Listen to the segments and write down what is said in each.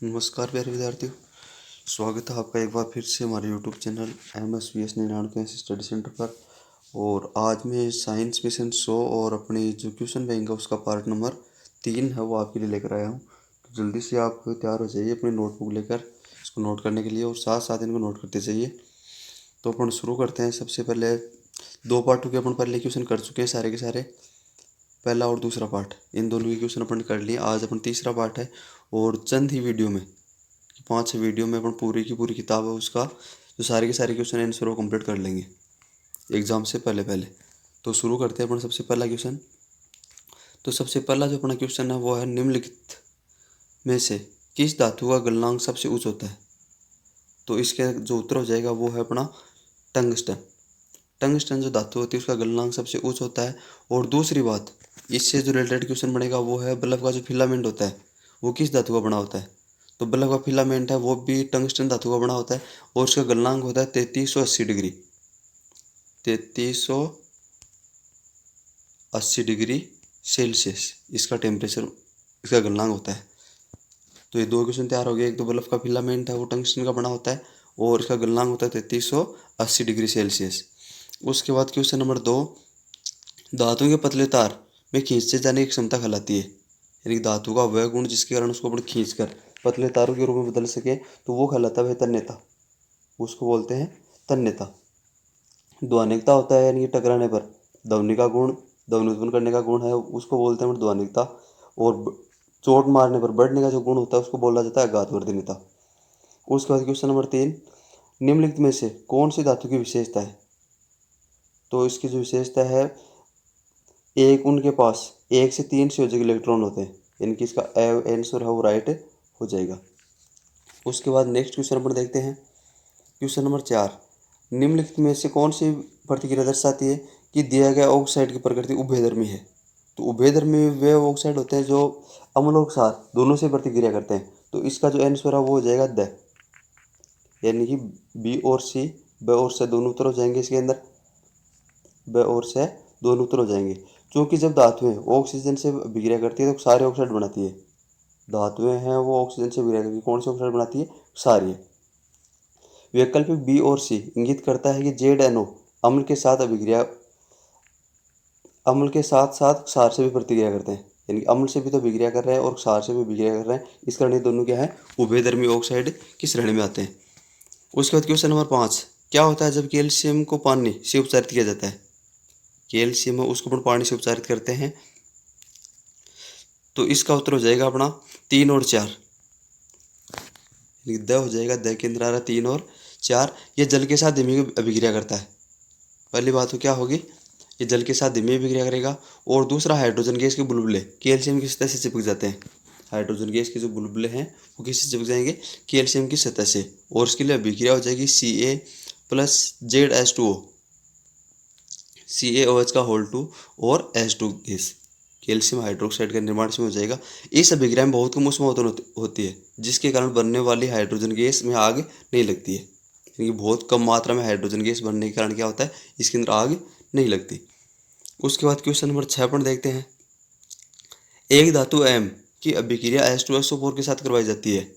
नमस्कार प्यारे विद्यार्थियों। स्वागत है आपका एक बार फिर से हमारे YouTube channel MSVS 99 study centre पर। और आज मैं साइंस मिशन 100 और अपनी जो क्वेश्चन बैंक है उसका पार्ट नंबर 3 है वो आपके लिए लेकर आया हूँ। तो जल्दी से आप तैयार हो जाइए अपनी नोटबुक लेकर इसको नोट करने के लिए, और साथ साथ इनको नोट करते जाइए। तो अपन शुरू करते हैं। सबसे पहले दो पार्टों के अपन पहले क्वेश्चन कर चुके हैं सारे के सारे, पहला और दूसरा पार्ट, इन दोनों के क्वेश्चन अपन कर लिए। आज अपन तीसरा पार्ट है और चंद ही वीडियो में 5 वीडियो में अपन पूरी की पूरी किताब है उसका जो सारे के सारे क्वेश्चन आंसर वो कंप्लीट कर लेंगे एग्ज़ाम से पहले पहले। तो शुरू करते हैं अपन सबसे पहला क्वेश्चन। तो सबसे पहला जो अपना क्वेश्चन है वो है, निम्नलिखित में से किस धातु का गलनांक सबसे उच्च होता है? तो इसका जो उत्तर हो जाएगा वो है अपना टंगस्टन। टंगस्टन जो धातु होती है उसका गलनांक सबसे उच्च होता है। और दूसरी बात, इससे जो रिलेटेड क्वेश्चन बनेगा वो है, बल्ब का जो फिलामेंट होता है वो किस धातु का बना होता है? तो बल्ब का फिलामेंट है वो भी टंगस्टन धातु का बना होता है और उसका गलनांक होता है 3380 डिग्री। 3380 डिग्री सेल्सियस इसका टेम्परेचर, इसका गलनांक होता है। तो ये दो क्वेश्चन तैयार हो गए। एक तो बल्ब का फिलामेंट है वो टंगस्टन का बना होता है और इसका गलनांक होता है 3380 डिग्री सेल्सियस। उसके बाद क्वेश्चन नंबर 2, धातु के पतले तार में खींचे जाने की क्षमता कहलाती है, यानी धातु का वह गुण जिसके कारण उसको अपन खींच कर पतले तारों के रूप में बदल सके तो वो कहलाता है तन्यता, उसको बोलते हैं तन्यता। ध्वनिकता होता है, यानी टकराने पर ध्वनि का गुण, ध्वनि उत्पन्न करने का गुण है उसको बोलते हैं ध्वनिकता। और चोट मारने पर बढ़ने का जो गुण होता है उसको बोला जाता है घातवर्धनीयता। उसके बाद क्वेश्चन नंबर 3, निम्नलिखित में से कौन सी धातु की विशेषता है? तो इसकी जो विशेषता है, एक उनके पास 1 से 3 संयोजक इलेक्ट्रॉन होते हैं, यानी कि इसका आंसर है वो राइट हो जाएगा। उसके बाद नेक्स्ट क्वेश्चन अपन देखते हैं। क्वेश्चन नंबर 4, निम्नलिखित में से कौन सी प्रतिक्रिया दर्शाती है कि दिया गया ऑक्साइड की प्रकृति उभयधर्मी है? तो उभयधर्मी वे ऑक्साइड होते हैं जो अम्ल और क्षार दोनों से प्रतिक्रिया करते हैं। तो इसका जो आंसर है वो हो जाएगा द, यानी कि बी और सी, ब और से दोनों उत्तर हो जाएंगे इसके अंदर, ब और से दोनों उत्तर हो जाएंगे। क्योंकि जब धातुएं ऑक्सीजन से अभिक्रिया करती है तो सारे ऑक्साइड बनाती है। धातुएं हैं वो ऑक्सीजन से अभिक्रिया करके कौन से ऑक्साइड बनाती है? सारी। वैकल्पिक बी और सी इंगित करता है कि ZNO अम्ल के साथ अभिक्रिया, अम्ल के साथ साथ क्षार से भी प्रतिक्रिया करते हैं, यानी अम्ल से भी तो अभिक्रिया कर रहे हैं और क्षार से भी अभिक्रिया कर रहे हैं। इस कारण ये दोनों क्या है? उभयधर्मी ऑक्साइड की श्रेणी में आते हैं। उसके बाद क्वेश्चन नंबर 5, क्या होता है जब कैल्शियम को पानी से उपचारित किया जाता है? कैल्शियम है उसको अपन पानी से उपचारित करते हैं। तो इसका उत्तर हो जाएगा अपना 3 और 4, द हो जाएगा, द के अंदर आ रहा 3 और 4। ये जल के साथ धीमी अभिक्रिया करता है। पहली बात तो क्या होगी, ये जल के साथ धीमी अभिक्रिया करेगा। और दूसरा, हाइड्रोजन गैस के बुलबुले कैल्शियम की सतह से चिपक जाते हैं। हाइड्रोजन गैस के जो बुलबुले हैं वो किससे चिपक जाएंगे? कैल्शियम की सतह से। और इसके लिए अभिक्रिया हो जाएगी Ca+ZH2O, CaOH का होल 2 और H2 गैस, कैल्शियम हाइड्रोक्साइड का निर्माण इसमें हो जाएगा। इस अभिक्रिया में बहुत कम ऊष्मा होती है जिसके कारण बनने वाली हाइड्रोजन गैस में आग नहीं लगती है, क्योंकि बहुत कम मात्रा में हाइड्रोजन गैस बनने के कारण क्या होता है, इसके अंदर आग नहीं लगती। उसके बाद क्वेश्चन नंबर 6 पर देखते हैं। एक धातु M की अभिक्रिया H2SO4 के साथ करवाई जाती है।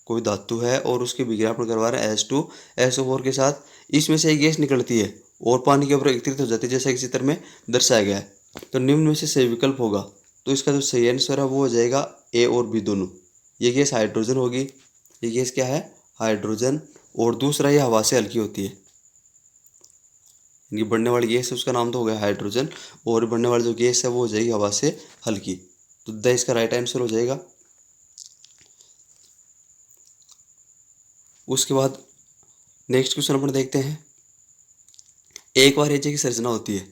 कोई धातु है और उसकी अभिक्रिया पर करवा रहे हैं H2SO4 के साथ, इसमें से एक गैस निकलती है और पानी के ऊपर एकत्रित हो जाती है, जैसा कि चित्र में दर्शाया गया है। तो निम्न में से सही विकल्प होगा। तो इसका जो सही आंसर है वो हो जाएगा A और B दोनों। ये गैस हाइड्रोजन होगी, ये गैस क्या है? हाइड्रोजन। और दूसरा, ये हवा से हल्की होती है, इनकी बढ़ने वाली गैस है उसका नाम तो हो गया हाइड्रोजन, और बढ़ने वाली जो गैस है वो हो जाएगी हवा से हल्की। तो द इसका राइट आंसर हो जाएगा। उसके बाद नेक्स्ट क्वेश्चन अपन देखते हैं। एक बार की सर्जना होती है।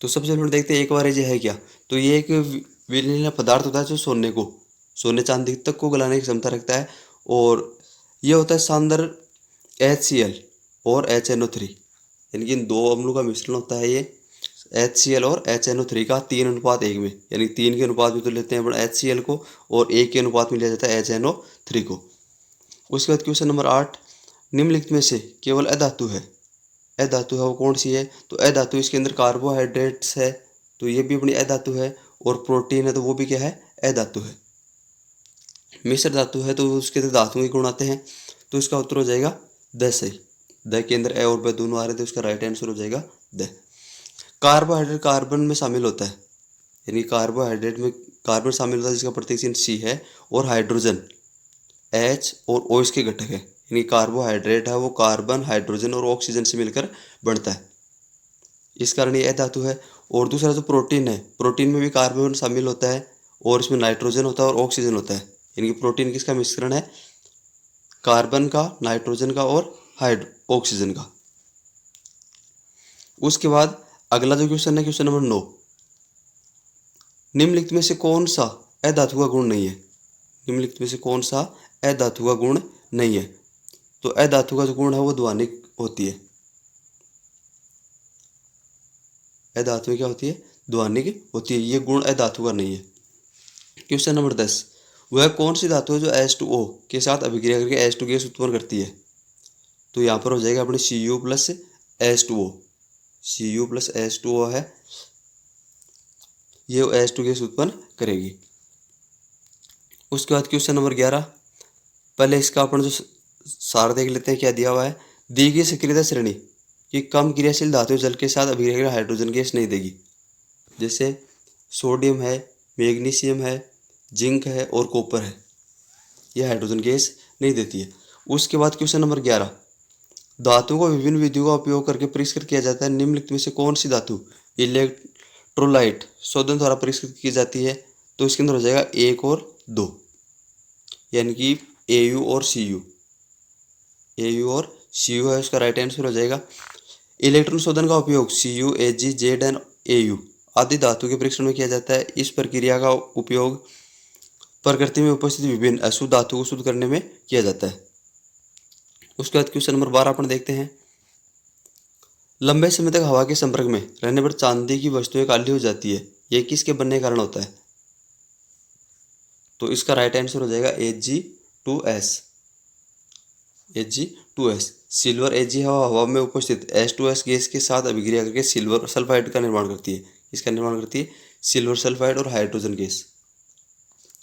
तो सबसे पहले देखते हैं एक बार है क्या। तो ये एक विलयनीय पदार्थ होता है जो सोने चांदी तक को गलाने की क्षमता रखता है। और ये होता है सांद्र HCl और HNO3, यानी कि इन दो अम्लों का मिश्रण होता है ये HCl और HNO3 का 3:1 में, यानी 3 के अनुपात में तो लेते हैं अपन HCl को और 1 के अनुपात में लिया जाता है HNO3 को। उसके बाद क्वेश्चन नंबर 8, निम्नलिखित में से केवल अधातु है, अधातु है वो कौन सी है? तो अधातु, इसके अंदर कार्बोहाइड्रेट्स है तो ये भी अपनी अधातु है, और प्रोटीन है तो वो भी क्या है? अधातु है। मिश्र धातु है तो उसके अंदर धातुओं के गुण आते हैं, तो इसका उत्तर हो जाएगा द सही। द के अंदर ए और ब दोनों आ रहे थे, उसका राइट आंसर हो जाएगा द। कार्बोहाइड्रेट कार्बन में शामिल होता है, यानी कार्बोहाइड्रेट में कार्बन शामिल होता है जिसका प्रतीक चिन्ह सी है, और हाइड्रोजन H और O इसके घटक है, यानी कार्बोहाइड्रेट है वो कार्बन, हाइड्रोजन और ऑक्सीजन से मिलकर बनता है, इस कारण ये धातु है। और दूसरा जो प्रोटीन है, प्रोटीन में भी कार्बन शामिल होता है और इसमें नाइट्रोजन होता है और ऑक्सीजन होता है, यानी कि प्रोटीन किसका मिश्रण है, कार्बन का, नाइट्रोजन का और ऑक्सीजन का। उसके बाद अगला जो क्वेश्चन है, क्वेश्चन नंबर 9, निम्नलिखित में से कौन सा अधातु का गुण नहीं है, निम्नलिखित में से कौन सा अधातु का गुण नहीं है। तो अधातु का जो गुण है वो ध्वनिक होती है, अधातु क्या होती है, ध्वनिक होती है, ये गुण अधातु का नहीं है। क्वेश्चन नंबर 10, वह कौन सी धातु है जो H2O के साथ अभिक्रिया करके H2 गैस उत्पन्न करती है। तो यहाँ पर हो जाएगा अपने Cu plus H2O, Cu plus H2O है, ये H2 गैस उत्पन्न करेगी। उसके बाद क्वेश्चन नंबर 11, पहले इसका अपन जो सार देख लेते हैं क्या दिया हुआ है। दी गई सक्रियता श्रेणी कि कम क्रियाशील धातु जल के साथ अभिक्रिया करके हाइड्रोजन गैस नहीं देगी, जैसे सोडियम है, मैग्नीशियम है, जिंक है और कॉपर है, यह हाइड्रोजन गैस नहीं देती है। उसके बाद क्वेश्चन नंबर 11, धातुओं को विभिन्न विधियों का उपयोग करके परिष्कृत किया जाता है, निम्नलिखित में से कौन सी धातु इलेक्ट्रोलाइट शोधन द्वारा परिष्कृत की जाती है। तो इसके अंदर हो जाएगा 1 और 2, यानी कि Au और Cu, Au और Cu है, उसका राइट आंसर हो जाएगा। इलेक्ट्रॉन शोधन का उपयोग Cu, Ag, Zn, Au आदि धातु के परीक्षण में किया जाता है। इस प्रक्रिया का उपयोग प्रकृति में उपस्थित विभिन्न अशुद्ध धातु को शुद्ध करने में किया जाता है। उसके बाद क्वेश्चन नंबर 12 अपन देखते हैं, लंबे समय तक हवा के संपर्क में रहने पर चांदी की वस्तुएं काली हो जाती है, यह किसके बनने के कारण होता है। तो इसका राइट आंसर हो जाएगा Ag2S, Ag2S। सिल्वर Ag हवा में उपस्थित H2S गैस के साथ अभिक्रिया करके सिल्वर सल्फाइड का निर्माण करती है, इसका निर्माण करती है सिल्वर सल्फाइड और हाइड्रोजन गैस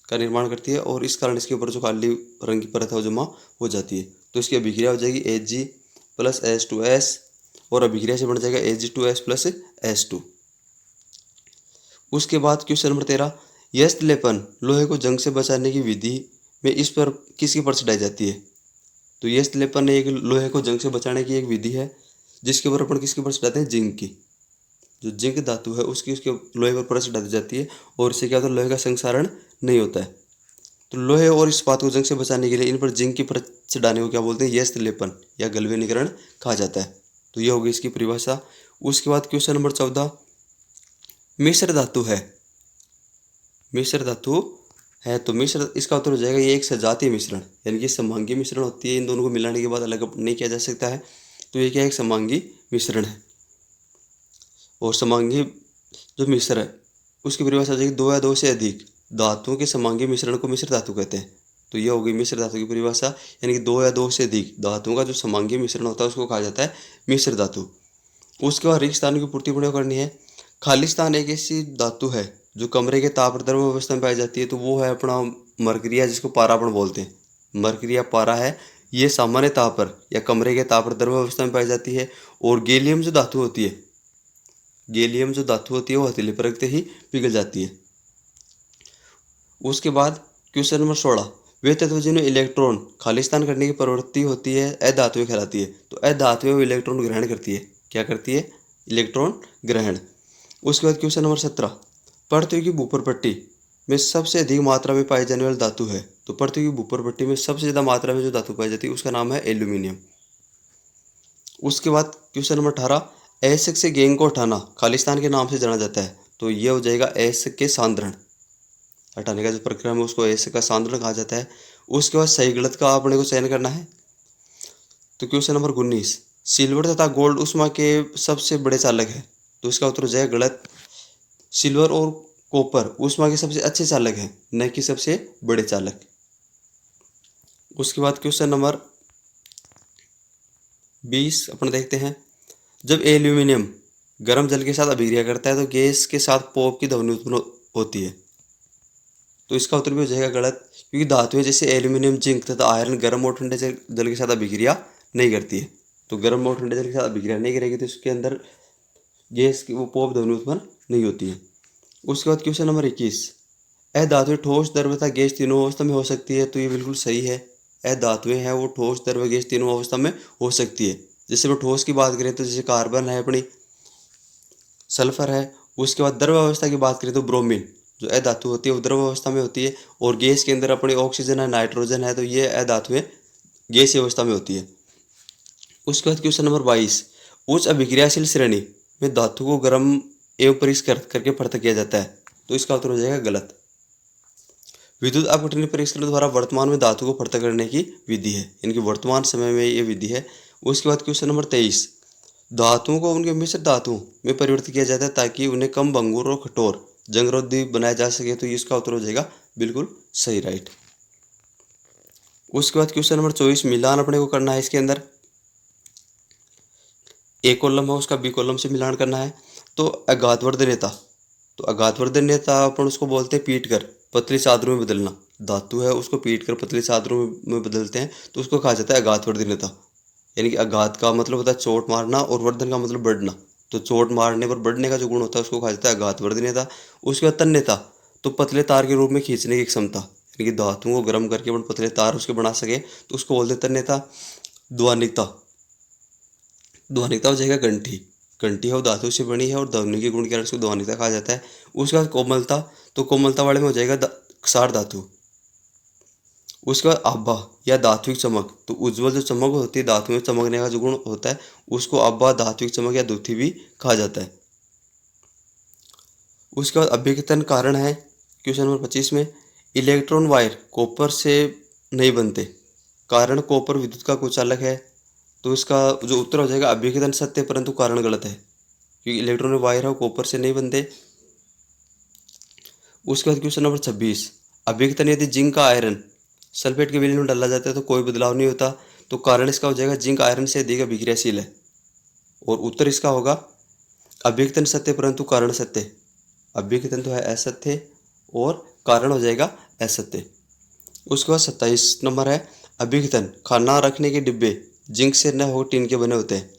का निर्माण करती है, और इस कारण इसके ऊपर जो काली रंग की परत है वो जमा हो जाती है। तो इसकी अभिक्रिया हो जाएगी Ag प्लस H2S और अभिक्रिया से बन जाएगा Ag2S प्लस H2। उसके बाद क्वेश्चन नंबर 13, यस्त लेपन लोहे को जंग से बचाने की विधि में इस पर किसकी परत चढ़ाई जाती है। तो यस्त लेपन एक लोहे को जंग से बचाने की एक विधि है, जिसके ऊपर अपन किसकी परत चढ़ाते हैं, जिंक की, जो जिंक धातु है उसकी उसके लोहे पर परत चढ़ा दी जाती है, और इससे क्या होता है, लोहे का संक्षारण नहीं होता है। तो लोहे और इस्पात को जंग से बचाने के लिए इन पर जिंक की परत चढ़ाने को क्या बोलते हैं, यस्त लेपन या गलवेनीकरण कहा जाता है। तो यह होगी इसकी परिभाषा। उसके बाद क्वेश्चन नंबर 14, मिश्र धातु है, मिश्र धातु है तो मिश्र, इसका उत्तर हो जाएगा ये एक सजातीय मिश्रण, यानी कि समांगी मिश्रण होती है, इन दोनों को मिलाने के बाद अलग नहीं किया जा सकता है। तो ये क्या है, एक समांगी मिश्रण है। और समांगी जो मिश्र है उसकी परिभाषा हो जाएगी 2 या 2 से अधिक धातुओं के समांगी मिश्रण को मिश्र धातु कहते हैं। तो यह होगी मिश्र धातु की परिभाषा, यानी कि 2 या 2 से अधिक धातुओं का जो समांगी मिश्रण होता है उसको कहा जाता है मिश्र धातु। उसके बाद रिक्त स्थान की पूर्ति पूर्ण करनी है। खाली स्थान एक ऐसी धातु है जो कमरे के ताप द्रव अवस्था में पाई जाती है, तो वो है अपना मरकरी, जिसको पारा अपन बोलते हैं, मरकरी या पारा है, ये सामान्य ताप पर या कमरे के ताप पर द्रव अवस्था में पाई जाती है। और गैलियम जो धातु होती है, गैलियम जो धातु होती है वो हथेली पर रखते ही पिघल जाती है। उसके बाद क्वेश्चन नंबर 16, वे तत्व जिनमें इलेक्ट्रॉन खाली स्थान करने की प्रवृत्ति होती है अधातुएं कहलाती है। तो अधातुएं इलेक्ट्रॉन ग्रहण करती है, क्या करती है, इलेक्ट्रॉन ग्रहण। उसके बाद क्वेश्चन नंबर 17, पृथ्वी की भूपर पट्टी में सबसे अधिक मात्रा में पाई जाने वाली धातु है। तो पृथ्वी की भूपर पट्टी में सबसे ज़्यादा मात्रा में जो धातु पाई जाती है उसका नाम है एल्यूमिनियम। उसके बाद क्वेश्चन नंबर 18, एसिड से गेंग को हटाना खालिस्तान के नाम से जाना जाता है। तो यह हो जाएगा एसिड के सांद्रण, हटाने का जो प्रक्रिया है उसको एसिड का सांद्रण कहा जाता है। उसके बाद सही गलत का अपने को चयन करना है। तो क्वेश्चन नंबर 19, सिल्वर तथा गोल्ड उष्मा के सबसे बड़े चालक है। तो इसका उत्तर हो जाएगा गलत, सिल्वर और कॉपर उष्मा के सबसे अच्छे चालक हैं, न कि सबसे बड़े चालक। उसके बाद क्वेश्चन नंबर 20 अपन देखते हैं, जब एल्यूमिनियम गर्म जल के साथ अभिक्रिया करता है तो गैस के साथ पॉप की ध्वनि उत्पन्न होती है। तो इसका उत्तर भी हो जाएगा गलत, क्योंकि धातुएं जैसे एल्यूमिनियम, जिंक तथा आयरन गर्म और ठंडे जल के साथ अभिक्रिया नहीं करती है। तो गर्म और ठंडे जल के साथ अभिक्रिया नहीं करेगी तो इसके अंदर गैस की वो पॉप ध्वनि उत्पन्न नहीं होती है। उसके बाद क्वेश्चन नंबर 21, अधातुएं ठोस, द्रव तथा गैस तीनों अवस्था में हो सकती है। तो ये बिल्कुल सही है। अधातुएं हैं वो ठोस, द्रव, गैस तीनों अवस्था में हो सकती है। जैसे वो ठोस की बात करें तो जैसे कार्बन है अपनी, सल्फर है। उसके बाद द्रव अवस्था की बात करें तो ब्रोमीन जो अधातु होती है वो द्रव अवस्था में होती है। और गैस के अंदर अपनी ऑक्सीजन है, नाइट्रोजन है, तो ये अधातुएं गैस अवस्था में होती है। उसके बाद क्वेश्चन नंबर 22, उच्च अभिक्रियाशील श्रेणी में धातु को गर्म एवं परिष्कृत करके पृथक किया जाता है। तो इसका उत्तर हो जाएगा गलत। विद्युत अपघटन परिष्करण द्वारा वर्तमान में धातु को पृथक करने की विधि है, इनकी वर्तमान समय में ये विधि है। उसके बाद क्वेश्चन नंबर 23, धातुओं को उनके मिश्र धातुओं में परिवर्तित किया जाता है ताकि उन्हें कम भंगुर और कठोर जंगरोधी बनाया जा सके। तो इसका उत्तर हो जाएगा बिल्कुल सही, राइट। उसके बाद क्वेश्चन नंबर 24, मिलान अपने को करना है। इसके अंदर ए कॉलम है उसका बी कॉलम से मिलान करना है। तो अघातवर्धन नेता, तो अघातवर्धन नेता अपन उसको बोलते हैं पीट कर पतली चादरों में बदलना। धातु है उसको पीट कर पतली चादरों में बदलते हैं तो उसको कहा जाता है अघातवर्धन नेता। यानी कि अघात का मतलब होता है चोट मारना और वर्धन का मतलब बढ़ना। तो चोट मारने पर बढ़ने का जो गुण होता है उसको कहा जाता है अघातवर्धन नेता। उसके बाद तन्यता, तो पतले तार के रूप में खींचने की क्षमता, यानी कि धातुओं को गर्म करके अपन पतले तार उसके बना सके तो उसको बोलते हैं तन्यता। ध्वनिकता, ध्वनिकता हो जाएगा घंटी, घंटी है वो धातु से बनी है और ध्वनि के गुण के कारण उसको ध्वनिकता कहा जाता है। उसके बाद कोमलता, तो कोमलता वाले में हो जाएगा क्षार धातु। उसके बाद आभा या धात्विक चमक, तो उज्ज्वल जो चमक होती है धातु में चमकने का जो गुण होता है उसको आभा, धात्विक चमक या द्युति भी कहा जाता है। उसके बाद अभिकेतन कारण है क्वेश्चन नंबर 25 में, इलेक्ट्रॉन वायर कॉपर से नहीं बनते, कारण कॉपर विद्युत का कुचालक है। तो इसका जो उत्तर हो जाएगा अभिकेतन सत्य परंतु कारण गलत है, क्योंकि इलेक्ट्रॉन वायर है वो कॉपर से नहीं बनते। उसके बाद क्वेश्चन नंबर 26, अभिकेतन यदि जिंक का आयरन सल्फेट के विलयन में डाला जाता है तो कोई बदलाव नहीं होता। तो कारण इसका हो जाएगा जिंक आयरन से अधिक अभिक्रियाशील है। और उत्तर इसका होगा अभिकेतन सत्य परंतु कारण सत्य। अभिकेतन तो है असत्य और कारण हो जाएगा असत्य। उसके बाद 27 नंबर है, अभिकेतन खाना रखने के डिब्बे जिंक से न हो टीन के बने होते हैं,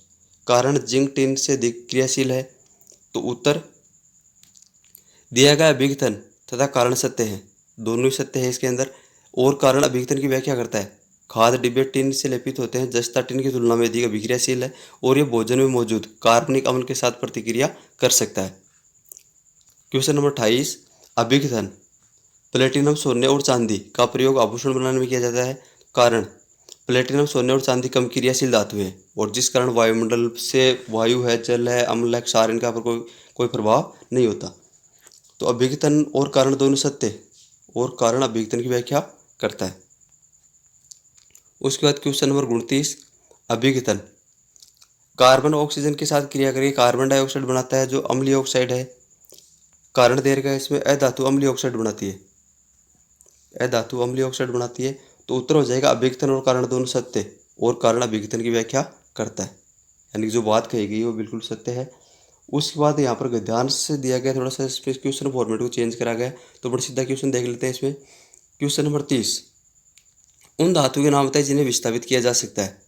कारण जिंक टीन से अधिक क्रियाशील है। तो उत्तर दिया गया अभिकेतन तथा कारण सत्य है, दोनों ही सत्य है इसके अंदर। और कारण अभिकेतन की व्याख्या करता है, खाद्य डिब्बे टिन से लेपित होते हैं, जस्ता टिन की तुलना में अधिक अभिक्रियाशील है और ये भोजन में मौजूद कार्बनिक अम्ल के साथ प्रतिक्रिया कर सकता है। क्वेश्चन नंबर 28, अभिकेतन प्लेटिनम, सोने और चांदी का प्रयोग आभूषण बनाने में किया जाता है, कारण प्लेटिनम, सोने और चांदी कम क्रियाशील धातु है और जिस कारण वायुमंडल से वायु है, जल है, अम्ल है, क्षार, इनका पर कोई प्रभाव नहीं होता। तो अभिकेतन और कारण दोनों सत्य और कारण अभिकेतन की व्याख्या करता है। उसके बाद क्वेश्चन नंबर 29, अभिकेतन कार्बन ऑक्सीजन के साथ क्रिया करके कार्बन डाइऑक्साइड बनाता है जो अम्लीय ऑक्साइड है, कारण दे रखा है इसमें अधातु अम्लीय ऑक्साइड बनाती है, अधातु अम्लीय ऑक्साइड बनाती है। तो उत्तर हो जाएगा अभिकेतन और कारण दोनों सत्य और कारण अभिकेतन की व्याख्या करता है, यानी जो बात कही गई वो बिल्कुल सत्य है। उसके बाद यहाँ पर गद्यांश से दिया गया, थोड़ा सा इसमें क्वेश्चन फॉर्मेट को चेंज करा गया, तो बड़ा सीधा क्वेश्चन देख लेते हैं इसमें। क्वेश्चन नंबर 30, उन धातु के नाम बताए जिन्हें विस्थापित किया जा सकता है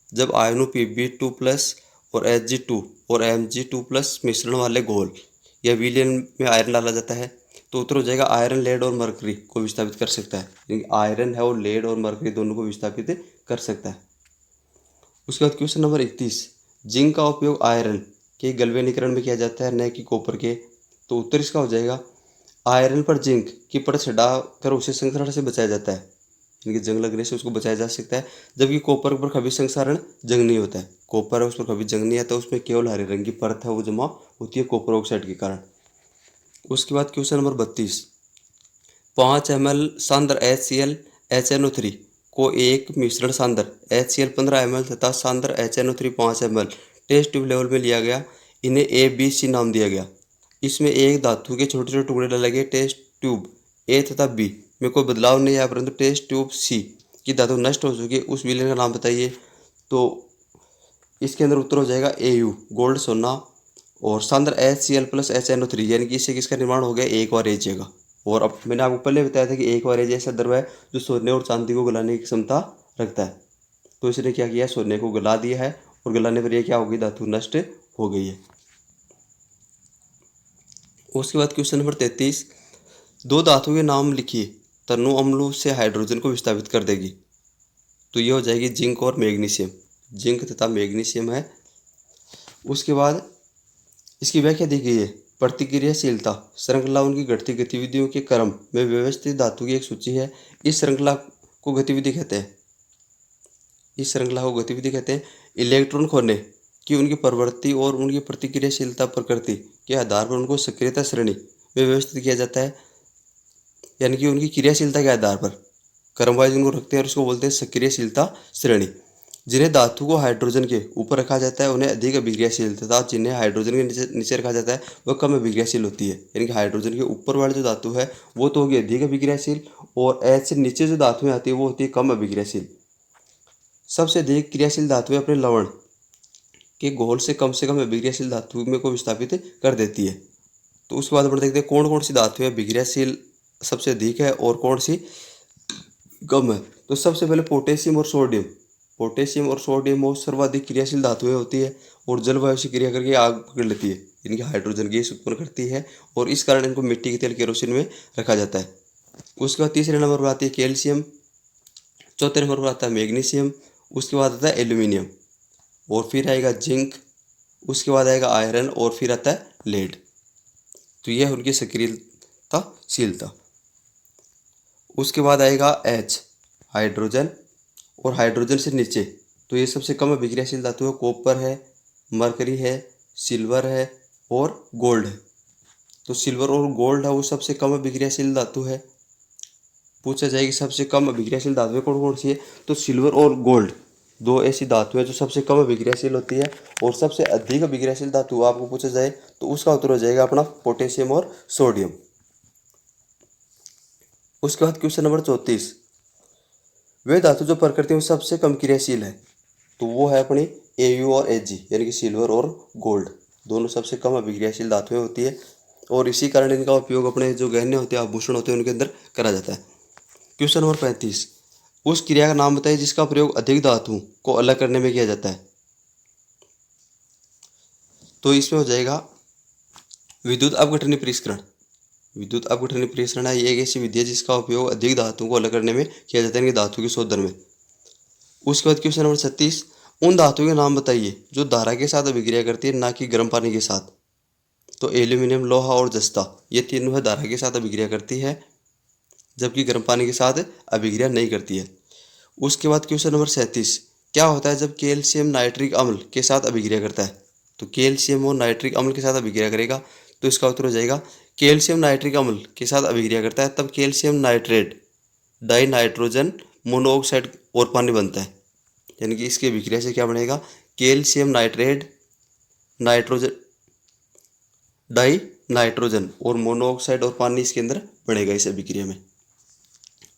जब आयनों Pb2+ और Hg2 और Mg2+ मिश्रण वाले घोल या विलयन में आयरन डाला जाता है। तो उत्तर हो जाएगा आयरन लेड और मरकरी को विस्थापित कर सकता है, यानी आयरन है और लेड और मरकरी दोनों को विस्थापित कर सकता है। उसके बाद क्वेश्चन नंबर 31, जिंक का उपयोग आयरन के गलवेनीकरण में किया जाता है न कि कॉपर के। तो उत्तर इसका हो जाएगा आयरन पर जिंक की परत चढ़ाकर उसे संक्षारण से बचाया जाता है, यानी कि जंग लगने से उसको बचाया जा सकता है, जबकि कॉपर पर कभी संक्षारण जंग नहीं होता है। कॉपर है उस पर कभी जंग नहीं आता, उसमें केवल हरे रंग की परत है वो जमा होती है कॉपर ऑक्साइड के कारण। उसके बाद question number 32, 5 ml सांद्र HCl HNO3 को एक मिश्रण सांद्र HCl 15 ml तथा सांद्र HNO3 5 ml test tube level में लिया गया, इन्हें A, B, C नाम दिया गया। इसमें एक धातु के छोटे छोटे टुकड़े डाले गए, टेस्ट ट्यूब A तथा B में कोई बदलाव नहीं आया, परंतु टेस्ट ट्यूब C की धातु नष्ट हो चुकी है, उस विलयन का नाम बताइए। तो इसके अंदर उत्तर हो जाएगा AU गोल्ड, सोना। और सांद्र HCl+ HNO3, यानी कि इससे किसका निर्माण हो गया, एक और एक जगह, और अब मैंने आपको पहले बताया था कि एक बार ऐसा द्रव है जो सोने और चांदी को गलाने की क्षमता रखता है। तो इसने क्या किया, सोने को गला दिया है और गलाने पर यह क्या हो गई, धातु नष्ट हो गई है। उसके बाद क्वेश्चन नंबर 33, दो धातु के नाम लिखिए, तनु अम्लों से हाइड्रोजन को विस्थापित कर देगी। तो ये हो जाएगी जिंक और मैग्नीशियम, जिंक तथा मैग्नीशियम है। उसके बाद इसकी व्याख्या दी गई है, प्रतिक्रियाशीलता श्रृंखला उनकी घटती गतिविधियों के क्रम में व्यवस्थित धातु की एक सूची है। इस श्रृंखला को गतिविधि कहते हैं, इस श्रृंखला को गतिविधि कहते हैं। इलेक्ट्रॉन खोने की उनकी प्रवृत्ति और उनकी प्रतिक्रियाशीलता प्रकृति के आधार पर उनको सक्रियता श्रेणी में व्यवस्थित किया जाता है, यानी कि उनकी क्रियाशीलता के आधार पर क्रम वाइज उनको रखते हैं और उसको बोलते हैं सक्रियशीलता श्रेणी। जिन्हें धातु को हाइड्रोजन के ऊपर रखा जाता है उन्हें अधिक अभिक्रियाशील तथा जिन्हें हाइड्रोजन के नीचे रखा जाता है वह कम अभिक्रियाशील होती है। यानी कि हाइड्रोजन के ऊपर वाली जो धातु है वो तो होगी अधिक अभिक्रियाशील और ऐसे नीचे जो धातुएं आती है वो होती है कम अभिक्रियाशील। सबसे अधिक क्रियाशील धातुएं अपने लवण के घोल से कम अभिक्रियाशील धातु में को विस्थापित कर देती है। तो उसके बाद अपन देखते हैं कौन कौन सी धातुएं अभिक्रियाशील सबसे अधिक है और कौन सी कम है। तो सबसे पहले पोटेशियम और सोडियम, पोटेशियम और सोडियम वो सर्वाधिक क्रियाशील धातुएं होती है और जलवायु से क्रिया करके आग पकड़ लेती है, इनकी हाइड्रोजन गैस उत्पन्न करती है और इस कारण इनको मिट्टी के तेल केरोसिन में रखा जाता है। उसके बाद तीसरे नंबर पर आती है कैल्शियम, चौथे नंबर पर आता है मैग्नीशियम, उसके बाद आता है एल्यूमिनियम और फिर आएगा जिंक, उसके बाद आएगा आयरन और फिर आता है लेड। तो यह उनकी सक्रियताशीलता। उसके बाद आएगा एच हाइड्रोजन और हाइड्रोजन से नीचे तो ये सबसे कम अभिक्रियाशील धातु है, कॉपर है, मरकरी है, सिल्वर है और गोल्ड है। तो सिल्वर और गोल्ड है वो सबसे कम अभिक्रियाशील धातु है। पूछा जाएगी सबसे कम अभिक्रियाशील धातुएं कौन कौन सी है, तो सिल्वर और गोल्ड दो ऐसी धातु है जो सबसे कम अभिक्रियाशील होती है। और सबसे अधिक अभिक्रियाशील धातु आपको पूछा जाए तो उसका उत्तर हो जाएगा अपना पोटेशियम और सोडियम। उसके बाद क्वेश्चन नंबर 34, वे धातु जो प्रकृति में सबसे कम क्रियाशील है तो वो है अपनी Au और Ag, यानी कि सिल्वर और गोल्ड दोनों सबसे कम अभिक्रियाशील धातुएं होती है और इसी कारण इनका उपयोग अपने जो गहने होते हैं आभूषण होते हैं उनके अंदर करा जाता है। क्वेश्चन नंबर 35, उस क्रिया का नाम बताइए जिसका प्रयोग अधिक धातुओं को अलग करने में किया जाता है। तो इसमें हो जाएगा विद्युत अपघटनीय परीक्षण। विद्युत अपघटनीय परीक्षण है ये एक ऐसी विधि है जिसका उपयोग अधिक धातुओं को अलग करने में किया जाता है, धातु के शोधन में। उसके बाद क्वेश्चन नंबर 36, उन धातुओं के नाम बताइए जो धारा के साथ अभिक्रिया करती है ना कि गर्म पानी के साथ। तो एल्यूमिनियम, लोहा और जस्ता ये तीनों है धारा के साथ अभिक्रिया करती है जबकि गर्म पानी के साथ अभिक्रिया नहीं करती है। उसके बाद क्वेश्चन नंबर 37, क्या होता है जब कैल्शियम नाइट्रिक अम्ल के साथ अभिक्रिया करता है। तो कैल्शियम और नाइट्रिक अम्ल के साथ अभिक्रिया करेगा तो इसका उत्तर हो जाएगा कैल्शियम नाइट्रिक अम्ल के साथ अभिक्रिया करता है तब calcium nitrate die nitrogen monoxide और पानी बनता है। यानी कि इसकी अभिक्रिया से क्या बनेगा, calcium nitrate nitrogen die nitrogen और मोनोऑक्साइड और पानी इसके अंदर बनेगा इस अभिक्रिया में।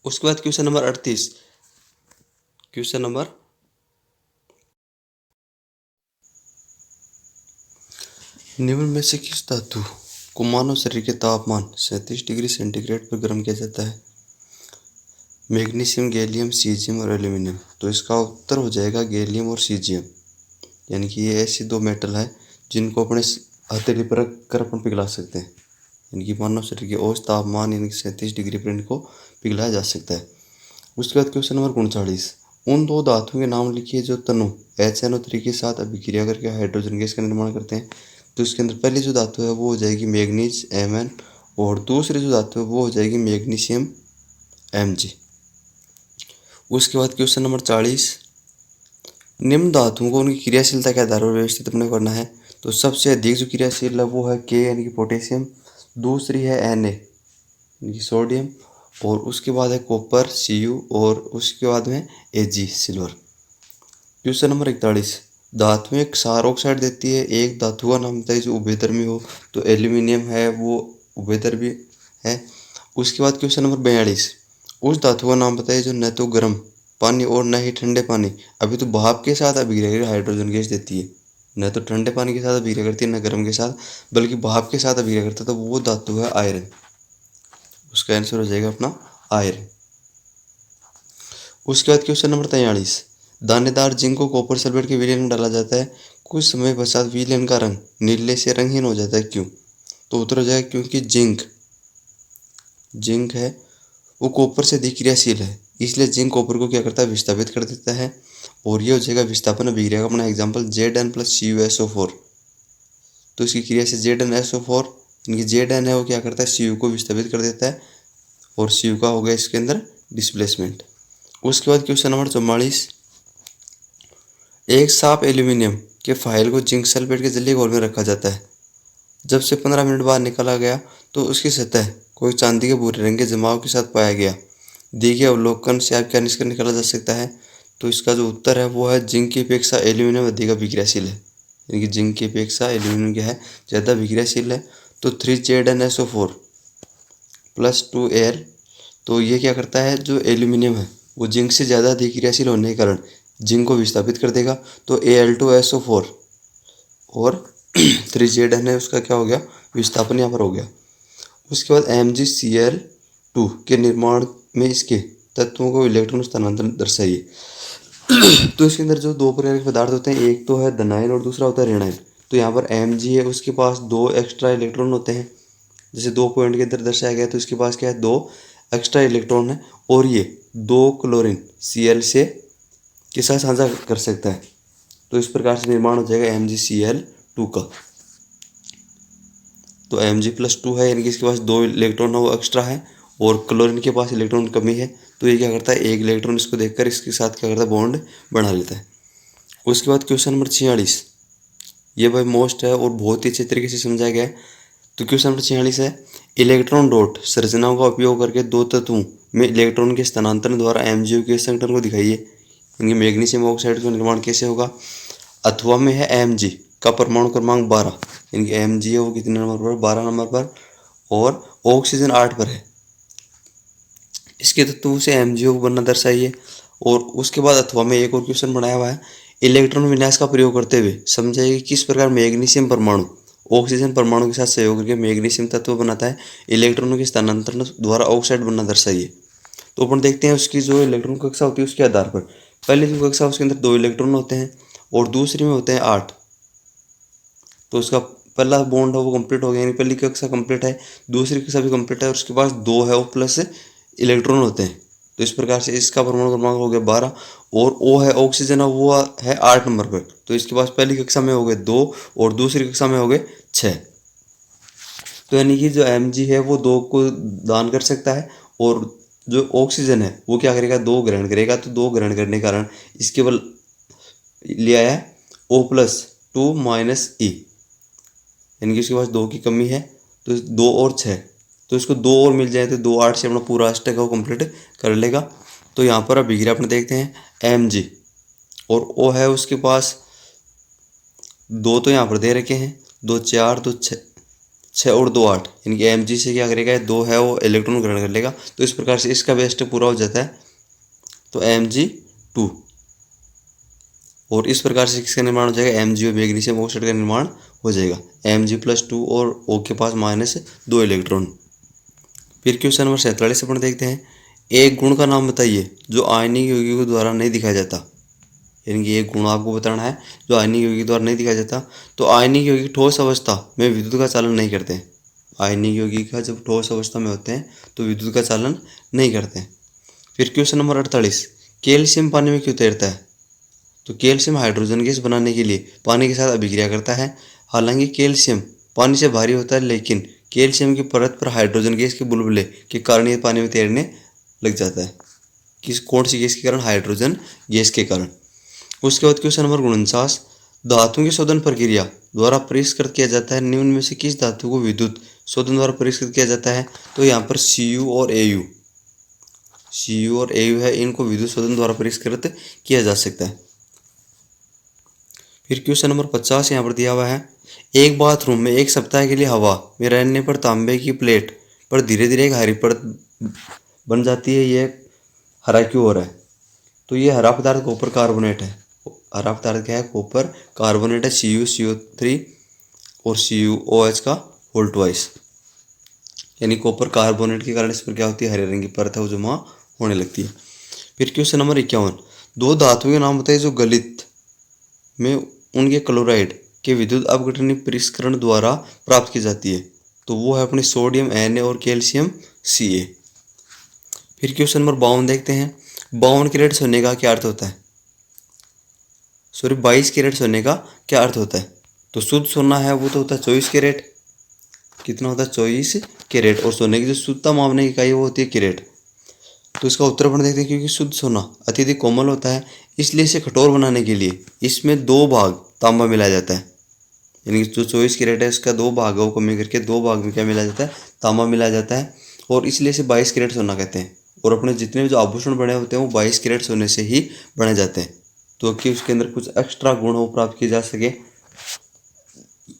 उसके बाद क्वेश्चन नंबर 38, क्वेश्चन नंबर निम्न में से किस धातु को मानव शरीर के तापमान 37 डिग्री सेंटीग्रेड पर गर्म किया जाता है। मैग्नीशियम, गैलियम, सीजियम और एल्यूमिनियम। तो इसका उत्तर हो जाएगा गैलियम और सीजियम। यानी कि ये ऐसे दो मेटल है जिनको अपने हथेली पर रख कर अपन पिघला सकते हैं, यानी कि मानव शरीर के औसत तापमान यानी कि 37 डिग्री पर इनको पिघलाया जा सकता है। उसके बाद क्वेश्चन नंबर 39, उन दो धातुओं के नाम लिखिए जो तनु HNO3 के साथ अभिक्रिया करके हाइड्रोजन गैस का निर्माण करते हैं। तो इसके अंदर पहली जो धातु है वो हो जाएगी मैग्नीज Mn और दूसरी जो धातु है वो हो जाएगी मैग्नीशियम Mg। उसके बाद क्वेश्चन नंबर 40, निम्न धातुओं को उनकी क्रियाशीलता के आधार पर व्यवस्थित अपने करना है। तो सबसे अधिक जो क्रियाशील है वो है K यानी कि पोटेशियम, दूसरी है Na यानी कि सोडियम और उसके बाद है कॉपर Cu और उसके बाद में Ag सिल्वर। क्वेश्चन नंबर 41, धातुएं क्षार ऑक्साइड देती है, एक धातु का नाम बताइए जो उभयधर्मी हो। तो एल्यूमिनियम है वो उभयधर्मी है। उसके बाद क्वेश्चन नंबर 42, उस धातु का नाम बताइए जो न तो गर्म पानी और न ही ठंडे पानी अभी तो भाप के साथ अभिक्रिया करके हाइड्रोजन गैस देती है। न तो ठंडे पानी के साथ अभिक्रिया करती है न गर्म के साथ बल्कि भाप के साथ अभिक्रिया करता है, तो वो धातु है आयरन। उसका आंसर हो जाएगा अपना आयरन। उसके बाद क्वेश्चन नंबर 43, दानेदार जिंक को कॉपर सल्फेट के विलयन में डाला जाता है, कुछ समय पश्चात विलयन का रंग नीले से रंगहीन हो जाता है, क्यों? तो उत्तर हो जाएगा क्योंकि जिंक है वो कॉपर से अधिक्रियाशील है, इसलिए जिंक कॉपर को क्या करता है, विस्थापित कर देता है। और ये हो जाएगा विस्थापन अभिक्रिया का अपना एग्जाम्पल Zn+CuSO4। तो इसकी क्रिया से ZnSO4 यानी कि Zn है वो क्या करता है, Cu को विस्थापित कर देता है और Cu का हो गया इसके अंदर डिस्प्लेसमेंट। उसके बाद क्वेश्चन नंबर 44, एक साफ एल्यूमिनियम के फाइल को जिंक सल्फेट के जलीय घोल में रखा जाता है। जब से 15 मिनट बाद निकाला गया तो उसकी सतह कोई चांदी के भूरे रंग के जमाव के साथ पाया गया। दिए गए अवलोकन से आप क्या निष्कर्ष निकाला जा सकता है? तो इसका जो उत्तर है वो है जिंक की अपेक्षा एल्यूमिनियम अधिक अभिक्रियाशील है, यानी कि जिंक की अपेक्षा एल्यूमिनियम क्या है, ज़्यादा अभिक्रियाशील है। तो 3ZnSO4 + 2Al, तो ये क्या करता है, जो एल्यूमिनियम है वो जिंक से ज़्यादा अधिक्रियाशील होने के कारण जिंक को विस्थापित कर देगा। तो Al2SO4 और 3Zn है उसका क्या हो गया, विस्थापन यहाँ पर हो गया। उसके बाद MgCl2 के निर्माण में इसके तत्वों को इलेक्ट्रॉन स्थानांतरण दर्शाइए। तो इसके अंदर जो दो प्रकार के पदार्थ होते हैं, एक तो है धनायन और दूसरा होता है ऋणायन। तो यहाँ पर Mg है उसके पास 2 एक्स्ट्रा इलेक्ट्रॉन होते हैं, जैसे 2 पॉइंट के अंदर दर्शाया गया, तो इसके पास क्या है, 2 एक्स्ट्रा इलेक्ट्रॉन है और ये 2 क्लोरीन Cl से के साथ साझा कर सकता है। तो इस प्रकार से निर्माण हो जाएगा MgCl2 का। तो Mg+2 है, यानी कि इसके पास 2 इलेक्ट्रॉन है वो एक्स्ट्रा है और क्लोरीन के पास इलेक्ट्रॉन कमी है, तो ये क्या करता है, एक इलेक्ट्रॉन इसको देखकर इसके साथ क्या करता है, बॉन्ड बना लेता है। उसके बाद क्वेश्चन नंबर 46, ये भाई मोस्ट है और बहुत ही अच्छे तरीके से समझाया गया है। तो क्वेश्चन नंबर 46 है, इलेक्ट्रॉन डॉट संरचनाओं का उपयोग करके दो तत्वों में इलेक्ट्रॉन के स्थानांतरण द्वारा MgO के संगठन को दिखाइए, यानी मैग्नीशियम ऑक्साइड का निर्माण कैसे होगा। अथवा में है Mg का परमाणु क्रमांक 12, यानी कि Mg है वो कितने नंबर पर, 12 नंबर पर, और ऑक्सीजन 8 पर है। इसके तत्वों से MgO को बनना दर्शाइए। और उसके बाद अथवा में एक और क्वेश्चन बनाया हुआ है, इलेक्ट्रॉन विन्यास का प्रयोग करते हुए समझाइए कि किस प्रकार मैग्नीशियम परमाणु ऑक्सीजन परमाणु के साथ सहयोग करके मैग्नीशियम तत्व बनाता है, इलेक्ट्रॉनों के स्थानांतरण द्वारा ऑक्साइड बनना दर्शाइए। तो अपन देखते हैं उसकी जो इलेक्ट्रॉन कक्षा होती है उसके आधार पर। पहली जो कक्षा उसके अंदर 2 इलेक्ट्रॉन होते हैं और दूसरी में होते हैं 8। तो उसका पहला बॉन्ड है वो कंप्लीट हो गया, यानी पहली कक्षा कंप्लीट है, दूसरी कक्षा भी कंप्लीट है और उसके पास 2 है वो प्लस इलेक्ट्रॉन होते हैं। तो इस प्रकार से इसका परमाणु क्रमांक हो गया 12 और O है ऑक्सीजन है वो है 8 नंबर पर। तो इसके पास पहली कक्षा में हो गए 2 और दूसरी कक्षा में हो गए 6। तो यानी कि जो Mg है वो 2 को दान कर सकता है और जो ऑक्सीजन है वो क्या करेगा, 2 ग्रहण करेगा। तो 2 ग्रहण करने के कारण इसके बल लिया है O+2 - E, यानी कि इसके पास 2 की कमी है। तो 2 और 6, तो इसको 2 और मिल जाए तो 2 8 से अपना पूरा अष्टक है वो कंप्लीट कर लेगा। तो यहाँ पर अभिक्रिया अपने देखते हैं, Mg और O है उसके पास 2 तो यहाँ पर दे रखे हैं, 2 4 2 6 और 2 8, यानी कि Mg से क्या करेगा, 2 है वो इलेक्ट्रॉन ग्रहण कर लेगा। तो इस प्रकार से इसका भी अष्टक पूरा हो जाता है, तो Mg2। और इस प्रकार से किसका निर्माण हो जाएगा, MgO मैग्नीशियम ऑक्साइड का निर्माण हो जाएगा। Mg+2 और O के पास -2 इलेक्ट्रॉन। फिर क्वेश्चन नंबर 47 अपन देखते हैं, एक गुण का नाम बताइए जो आयनिक यौगिकों द्वारा नहीं दिखाया जाता, यानी कि एक गुण आपको बताना है जो आयनिक यौगिक द्वारा नहीं दिखाया जाता। तो आयनिक यौगिक ठोस अवस्था में विद्युत का चालन नहीं करते हैं। आयनिक यौगिक का जब ठोस अवस्था में होते हैं तो विद्युत का चालन नहीं करते हैं। फिर क्वेश्चन नंबर 48, कैल्शियम पानी में क्यों तैरता है। तो कैल्शियम हाइड्रोजन गैस बनाने के लिए पानी के साथ अभिक्रिया करता है। हालांकि कैल्शियम पानी से भारी होता है, लेकिन कैल्शियम की परत पर हाइड्रोजन गैस के बुलबुले के कारण ये पानी में तैरने लग जाता है। किस कौन सी गैस के कारण, हाइड्रोजन गैस के कारण। उसके बाद क्वेश्चन नंबर 49, धातुओं की शोधन प्रक्रिया द्वारा परिष्कृत किया जाता है, निम्न में से किस धातु को विद्युत शोधन द्वारा परिष्कृत किया जाता है। तो यहाँ पर Cu और Au है, इनको विद्युत शोधन द्वारा परिष्कृत किया जा सकता है। फिर क्वेश्चन नंबर 50 यहाँ पर दिया हुआ है, एक बाथरूम में 1 सप्ताह के लिए हवा में रहने पर तांबे की प्लेट पर धीरे धीरे एक हरी परत बन जाती है, यह हरा क्यों हो रहा है। तो ये हरा पदार्थ कॉपर कार्बोनेट है। हरा पदार्थ क्या है, कॉपर कार्बोनेट है, CuCO3 और CuOH का होल ट्वाइस। यानी कॉपर कार्बोनेट के कारण इस पर क्या होती है, हरे रंग की परत है वो जमा होने लगती है। फिर क्वेश्चन नंबर 51, दो धातुओं के नाम बताइए जो गलित में उनके क्लोराइड के विद्युत अपघटनीय परिष्करण द्वारा प्राप्त की जाती है। तो वो है अपने सोडियम Na और कैल्शियम Ca। फिर क्वेश्चन नंबर 52 देखते हैं, 52 कैरेट सोने का क्या अर्थ होता है, सॉरी 22 कैरेट सोने का क्या अर्थ होता है। तो शुद्ध सोना है वो तो होता है 24 कैरेट, कितना होता है 24 कैरेट, और सोने की जो शुद्धता मापने की इकाई वो होती है कैरेट। तो इसका उत्तर अपन देखते हैं, क्योंकि शुद्ध सोना अत्यधिक कोमल होता है इसलिए इसे कठोर बनाने के लिए इसमें 2 भाग तांबा मिलाया जाता है। यानी कि जो 24 कैरेट है इसका 2 भागों को मिल करके 2 भाग में क्या मिलाया जाता है, तांबा मिलाया जाता है, और इसलिए इसे 22 कैरेट सोना कहते हैं। और अपने जितने भी जो आभूषण बने होते हैं वो 22 कैरेट सोने से ही बने जाते हैं, तो कि उसके अंदर कुछ एक्स्ट्रा गुण हो प्राप्त किए जा सके।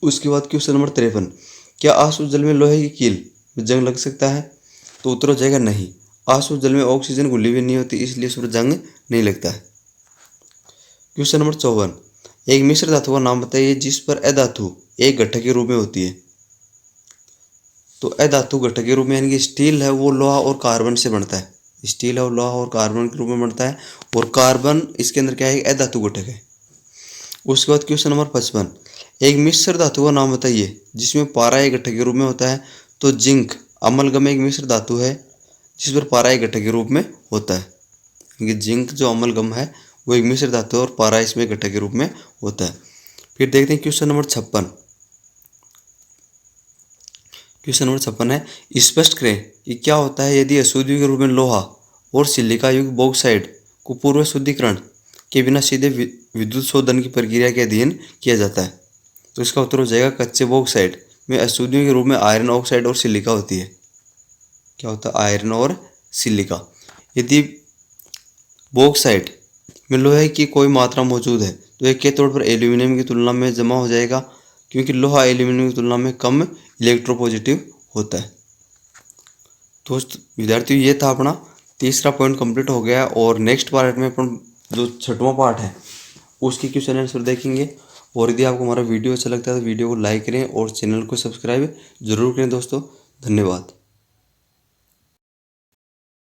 उसके बाद क्वेश्चन नंबर 53, क्या आसुत जल में लोहे की कील में जंग लग सकता है। तो उत्तर हो जाएगा नहीं, आसुत जल में ऑक्सीजन घुली हुई नहीं होती इसलिए उस पर जंग नहीं लगता है। क्वेश्चन नंबर 54, एक मिश्र धातु का नाम बताइए जिस पर अधातु एक घटक के रूप में होती है। तो अधातु घटक के रूप में यानी कि स्टील है वो लोहा और कार्बन से बनता है, स्टील है वो लोहा और कार्बन के रूप में बनता है, और कार्बन इसके अंदर क्या है, अधातु घटक है। उसके बाद क्वेश्चन नंबर 55, एक मिश्र धातु का नाम बताइए जिसमें पारा एक घटक के रूप में होता है। तो जिंक अम्लगम एक मिश्र धातु है जिस पर पारा एक घटक के रूप में होता है, क्योंकि जिंक जो अम्लगम है वो एक मिश्र धातु है और पारा इसमें घटक के रूप में होता है। फिर देखते हैं क्वेश्चन नंबर 56, क्वेश्चन नंबर 56 है, स्पष्ट करें कि क्या होता है यदि अशुद्धियों के रूप में लोहा और सिलिका युक्त बॉक्साइड को पूर्व शुद्धिकरण के बिना सीधे विद्युत शोधन की प्रक्रिया के अधीन किया जाता है। तो इसका उत्तर हो जाएगा कच्चे बॉक्साइड में अशुद्धियों के रूप में आयरन ऑक्साइड और सिलिका होती है। क्या होता है, आयरन और सिलिका। यदि बॉक्साइड में लोहे की कोई मात्रा मौजूद है तो एक के तौर पर एल्यूमिनियम की तुलना में जमा हो जाएगा, क्योंकि लोहा एल्यूमिनियम की तुलना में कम इलेक्ट्रोपॉजिटिव होता है। दोस्त विद्यार्थियों ये था अपना तीसरा पॉइंट कंप्लीट हो गया, और नेक्स्ट पार्ट में अपन जो 6वां पार्ट है उसकी क्वेश्चन आंसर देखेंगे। और यदि आपको हमारा वीडियो अच्छा लगता है तो वीडियो को लाइक करें और चैनल को सब्सक्राइब जरूर करें दोस्तों। धन्यवाद।